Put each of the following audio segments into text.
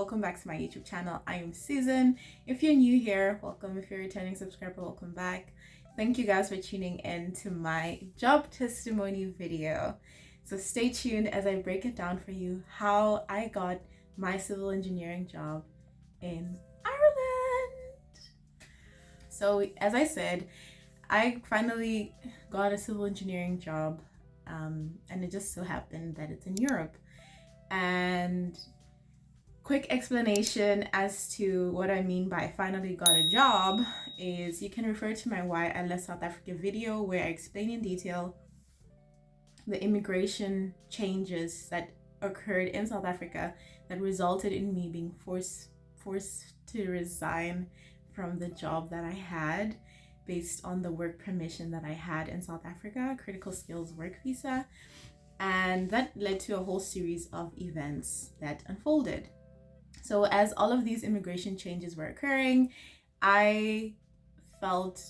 welcome back to my YouTube channel. I am Susan. If you're new here, welcome. If you're a returning subscriber, welcome back. Thank you guys for tuning in to my job testimony video. So stay tuned as I break it down for you how I got my civil engineering job in Ireland. So as I said, I finally got a civil engineering job, and it just so happened that it's in Europe. And quick explanation as to what I mean by finally got a job is you can refer to my Why I Left South Africa video, where I explain in detail the immigration changes that occurred in South Africa that resulted in me being forced to resign from the job that I had based on the work permission that I had in South Africa, critical skills work visa. And that led to a whole series of events that unfolded. So as all of these immigration changes were occurring, I felt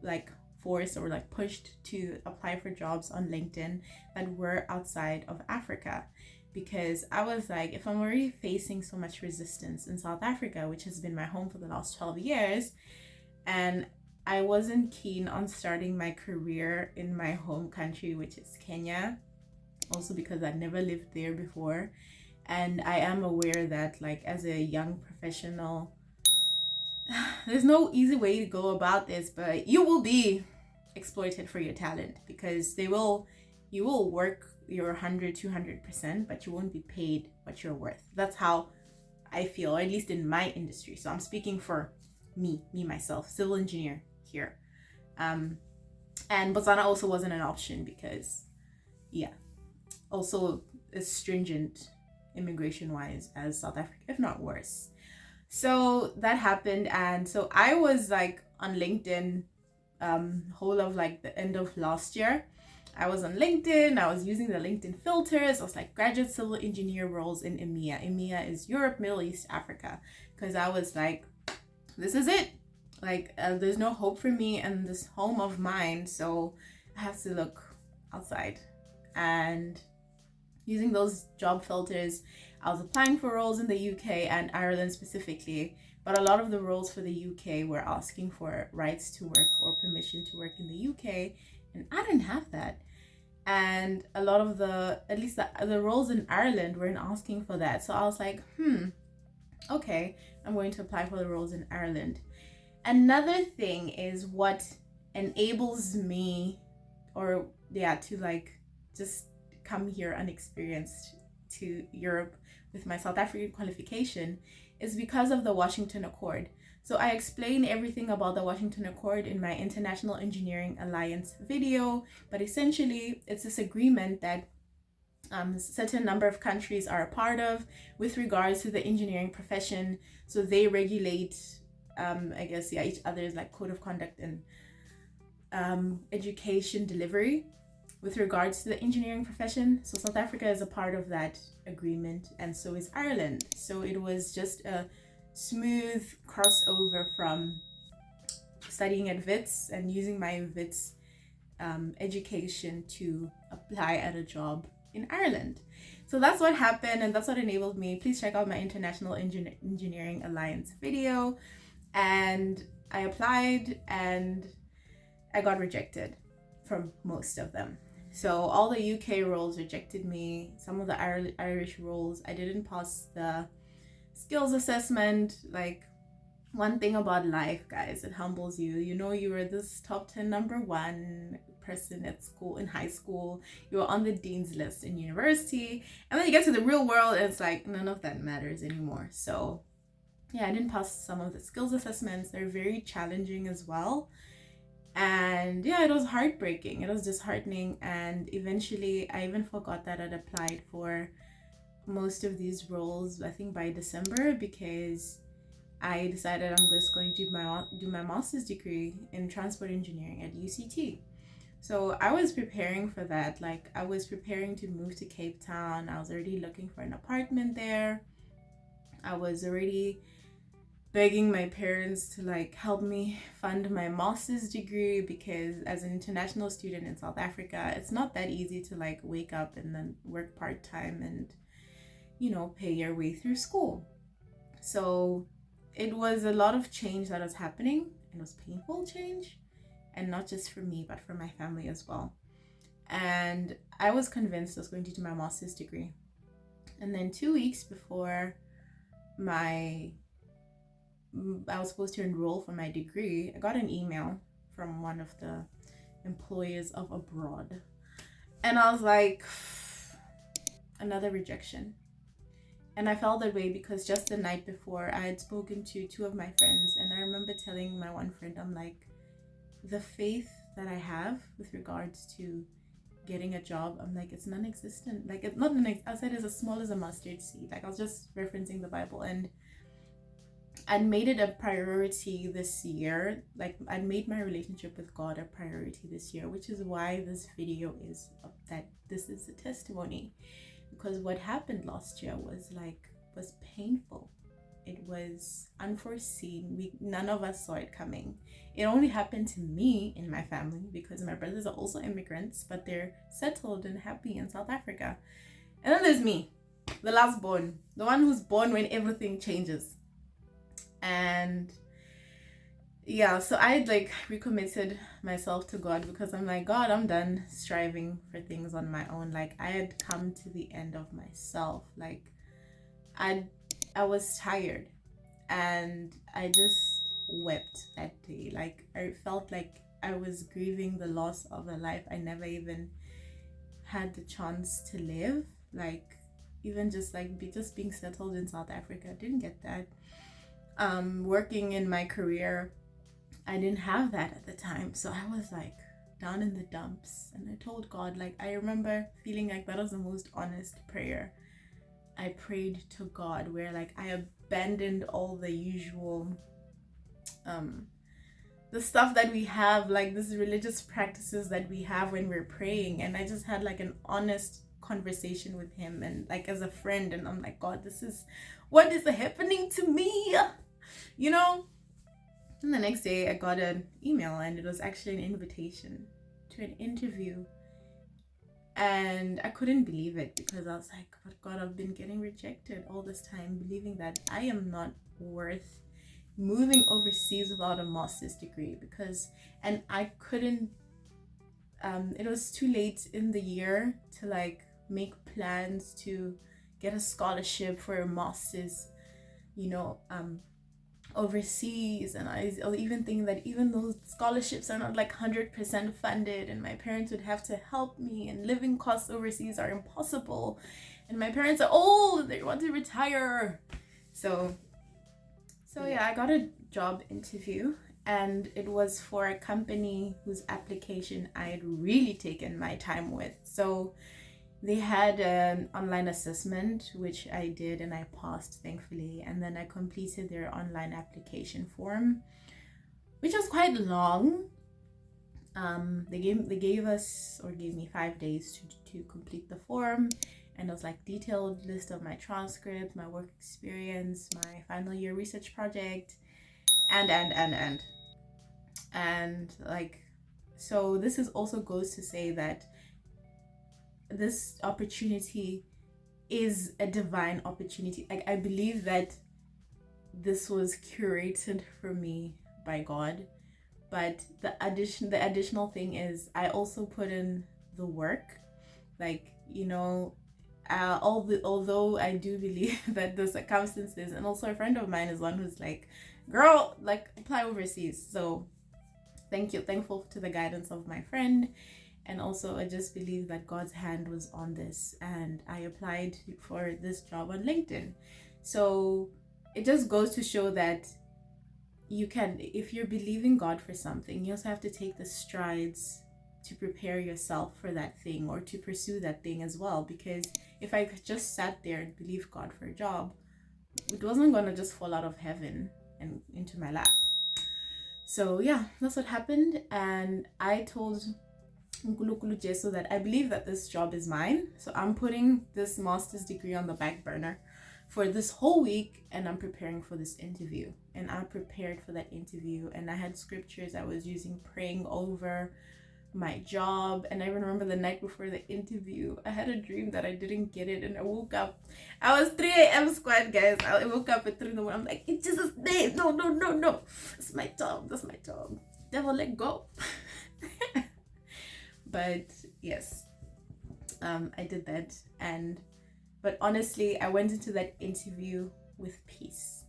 like forced or like pushed to apply for jobs on LinkedIn that were outside of Africa, because I was like, if I'm already facing so much resistance in South Africa, which has been my home for the last 12 years, and I wasn't keen on starting my career in my home country, which is Kenya, also because I'd never lived there before. And I am aware that, like, as a young professional, there's no easy way to go about this, but you will be exploited for your talent, because you will work your 100-200%, but you won't be paid what you're worth. That's how I feel, or at least in my industry. So I'm speaking for me myself, civil engineer here. And Botswana also wasn't an option because, also it's stringent immigration wise as South Africa, if not worse. So that happened, and so I was like on LinkedIn whole of like the end of last year. I was on LinkedIn, I was using the LinkedIn filters. I was like, graduate civil engineer roles in EMEA. EMEA is Europe, Middle East, Africa, because I was like, this is it. Like there's no hope for me in this home of mine, so I have to look outside. And using those job filters, I was applying for roles in the UK and Ireland specifically, but a lot of the roles for the UK were asking for rights to work or permission to work in the UK, and I didn't have that. And a lot of at least the roles in Ireland weren't asking for that. So I was like, okay, I'm going to apply for the roles in Ireland. Another thing is what enables me to like just come here unexperienced to Europe with my South African qualification is because of the Washington Accord. So I explain everything about the Washington Accord in my International Engineering Alliance video, but essentially it's this agreement that a certain number of countries are a part of with regards to the engineering profession. So they regulate each other's like code of conduct and education delivery with regards to the engineering profession. So South Africa is a part of that agreement, and so is Ireland. So it was just a smooth crossover from studying at WITS and using my WITS education to apply at a job in Ireland. So that's what happened, and that's what enabled me. Please check out my International Engineering Alliance video. And I applied and I got rejected from most of them. So all the UK roles rejected me. Some of the Irish roles, I didn't pass the skills assessment. Like, one thing about life, guys, it humbles you. You know, you were this top 10 number one person at school, in high school. You were on the dean's list in university. And then you get to the real world and it's like, none of that matters anymore. So yeah, I didn't pass some of the skills assessments. They're very challenging as well. And yeah, it was heartbreaking. It was disheartening. And eventually, I even forgot that I'd applied for most of these roles, I think by December, because I decided I'm just going to do my master's degree in transport engineering at UCT. So I was preparing for that. Like, I was preparing to move to Cape Town. I was already looking for an apartment there. I was already begging my parents to like help me fund my master's degree, because as an international student in South Africa, it's not that easy to like wake up and then work part-time and, you know, pay your way through school. So it was a lot of change that was happening. It was painful change, and not just for me, but for my family as well. And I was convinced I was going to do my master's degree. And then 2 weeks before I was supposed to enroll for my degree, I got an email from one of the employers of abroad. And I was like, another rejection. And I felt that way because just the night before, I had spoken to two of my friends, and I remember telling my one friend, I'm like, the faith that I have with regards to getting a job, I'm like, it's non-existent. Like, it's not I said it's as small as a mustard seed. Like, I was just referencing the Bible, and I'd made it a priority this year. Like, I'd made my relationship with God a priority this year, which is why this video is that this is a testimony. Because what happened last year was painful. It was unforeseen. None of us saw it coming. It only happened to me in my family because my brothers are also immigrants, but they're settled and happy in South Africa. And then there's me, the last born, the one who's born when everything changes. And yeah, so I recommitted myself to God because I'm like, God, I'm done striving for things on my own. Like, I had come to the end of myself. Like, I was tired, and I just wept that day. Like, I felt like I was grieving the loss of a life I never even had the chance to live. Like, even just being settled in South Africa, I didn't get that. Working in my career, I didn't have that at the time. So I was like down in the dumps, and I told God, like, I remember feeling like that was the most honest prayer I prayed to God, where like I abandoned all the usual the stuff that we have, like these religious practices that we have when we're praying, and I just had like an honest conversation with him, and like as a friend, and I'm like, God, this is what is happening to me, you know. And the next day I got an email, and it was actually an invitation to an interview. And I couldn't believe it because I was like, but God, I've been getting rejected all this time, believing that I am not worth moving overseas without a master's degree. And I couldn't, it was too late in the year to like make plans to get a scholarship for a master's, overseas. And I even think that even those scholarships are not like 100% funded, and my parents would have to help me, and living costs overseas are impossible, and my parents are old, they want to retire. So yeah, I got a job interview, and it was for a company whose application I had really taken my time with. So they had an online assessment, which I did, and I passed, thankfully. And then I completed their online application form, which was quite long. They gave me 5 days to complete the form, and it was like detailed list of my transcript, my work experience, my final year research project, and like, so this is also goes to say that this opportunity is a divine opportunity. Like, I believe that this was curated for me by God, but the additional thing is I also put in the work. Like, although I do believe that the circumstances, and also a friend of mine is one who's like, girl, like, apply overseas. So thankful to the guidance of my friend. And also, I just believe that God's hand was on this, and I applied for this job on LinkedIn. So it just goes to show that you can, if you're believing God for something, you also have to take the strides to prepare yourself for that thing, or to pursue that thing as well. Because if I just sat there and believed God for a job, it wasn't going to just fall out of heaven and into my lap. So yeah, that's what happened. And I told so that I believe that this job is mine. So I'm putting this master's degree on the back burner for this whole week, and I'm preparing for this interview. And I prepared for that interview, and I had scriptures I was using, praying over my job. And I remember the night before the interview, I had a dream that I didn't get it, and I woke up. I was 3 a.m. squad, guys. I woke up at 3 in the morning. I'm like, in Jesus' name, no, no, no, no. That's my job. That's my job. Devil, let go. But yes, I did that. But honestly, I went into that interview with peace.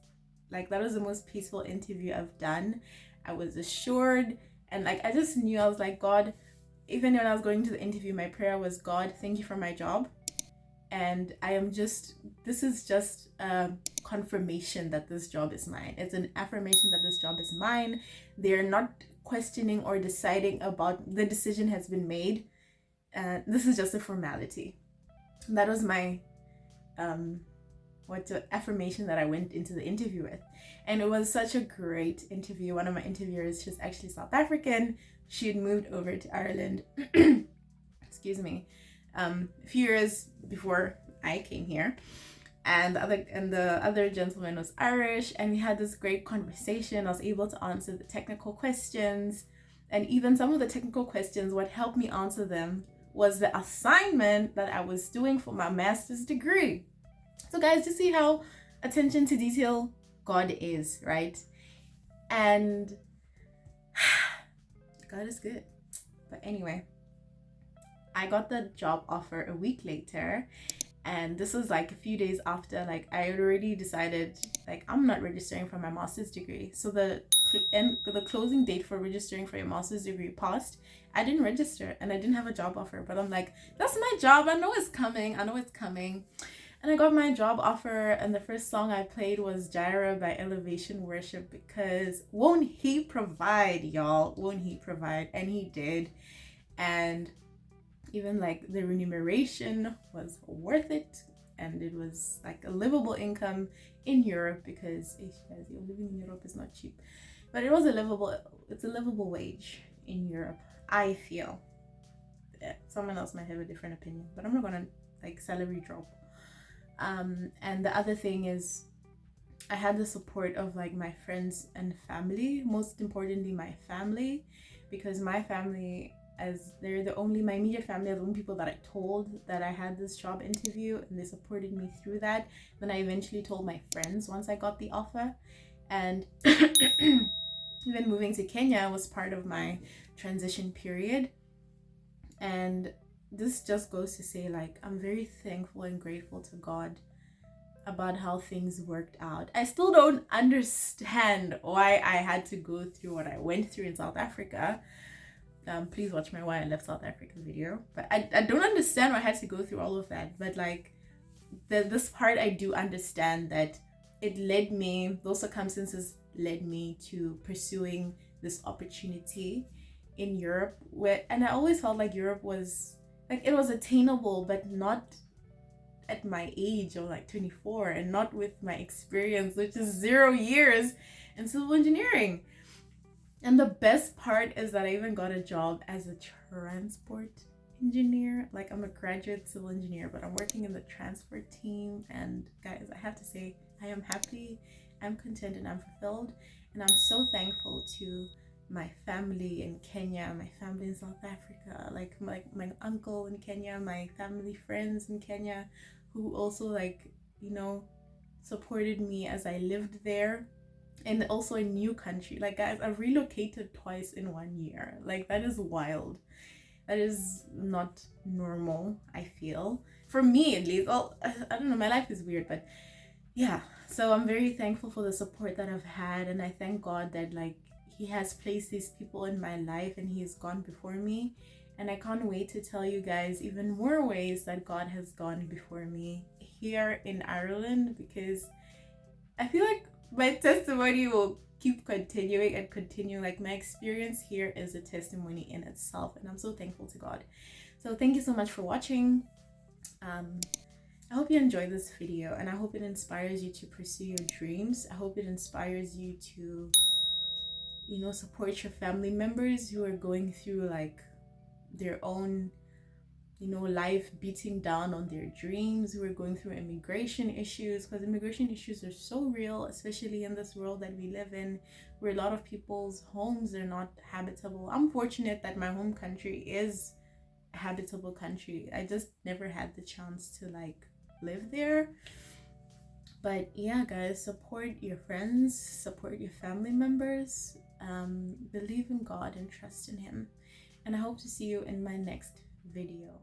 Like, that was the most peaceful interview I've done. I was assured, and like, I just knew, I was like, God, even when I was going to the interview, my prayer was, God, thank you for my job. And this is just a confirmation that this job is mine. It's an affirmation that this job is mine. They're not questioning or deciding about, the decision has been made. This is just a formality. That was my affirmation that I went into the interview with. And it was such a great interview. One of my interviewers, she's actually South African. She had moved over to Ireland excuse me, a few years before I came here. And the other gentleman was Irish, and we had this great conversation. I was able to answer the technical questions, and even some of the technical questions, what helped me answer them was the assignment that I was doing for my master's degree. So guys, you see how attention to detail God is, right? And God is good. But anyway, I got the job offer a week later, and this was like a few days after, like, I had already decided, like, I'm not registering for my master's degree. So the closing date for registering for your master's degree passed. I didn't register, and I didn't have a job offer, but I'm like, that's my job. I know it's coming. And I got my job offer, and the first song I played was Jireh by Elevation Worship, because won't he provide, y'all? Won't he provide? And he did. And even like the remuneration was worth it, and it was like a livable income in Europe, because guys, living in Europe is not cheap, but it's a livable wage in Europe, I feel. Yeah, someone else might have a different opinion, but I'm not gonna like salary drop. And the other thing is, I had the support of like my friends and family, most importantly my family, because my family, as my immediate family are the only people that I told that I had this job interview, and they supported me through that. Then I eventually told my friends once I got the offer. And even moving to Kenya was part of my transition period. And this just goes to say, like, I'm very thankful and grateful to God about how things worked out. I still don't understand why I had to go through what I went through in South Africa. Please watch my Why I Left South Africa video. But I don't understand why I had to go through all of that. But like, this part I do understand, that those circumstances led me to pursuing this opportunity in Europe, and I always felt like Europe was like, it was attainable, but not at my age of like 24, and not with my experience, which is 0 years in civil engineering. And the best part is that I even got a job as a transport engineer. Like, I'm a graduate civil engineer, but I'm working in the transport team. And guys, I have to say, I am happy, I'm content, and I'm fulfilled. And I'm so thankful to my family in Kenya, my family in South Africa, like my uncle in Kenya, my family friends in Kenya, who also, like, you know, supported me as I lived there. And also a new country. Like, guys, I've relocated twice in 1 year. Like, that is wild. That is not normal, I feel. For me, at least. Well, I don't know, my life is weird, but yeah. So I'm very thankful for the support that I've had, and I thank God that, like, he has placed these people in my life, and he has gone before me. And I can't wait to tell you guys even more ways that God has gone before me here in Ireland, because I feel like my testimony will keep continuing and continue. Like, my experience here is a testimony in itself, and I'm so thankful to God. So thank you so much for watching. I hope you enjoyed this video, and I hope it inspires you to pursue your dreams. I hope it inspires you to, you know, support your family members who are going through like their own life beating down on their dreams, who are going through immigration issues, because immigration issues are so real, especially in this world that we live in, where a lot of people's homes are not habitable. I'm fortunate that my home country is a habitable country. I just never had the chance to like live there. But yeah, guys, support your friends, support your family members, believe in God and trust in Him. And I hope to see you in my next video.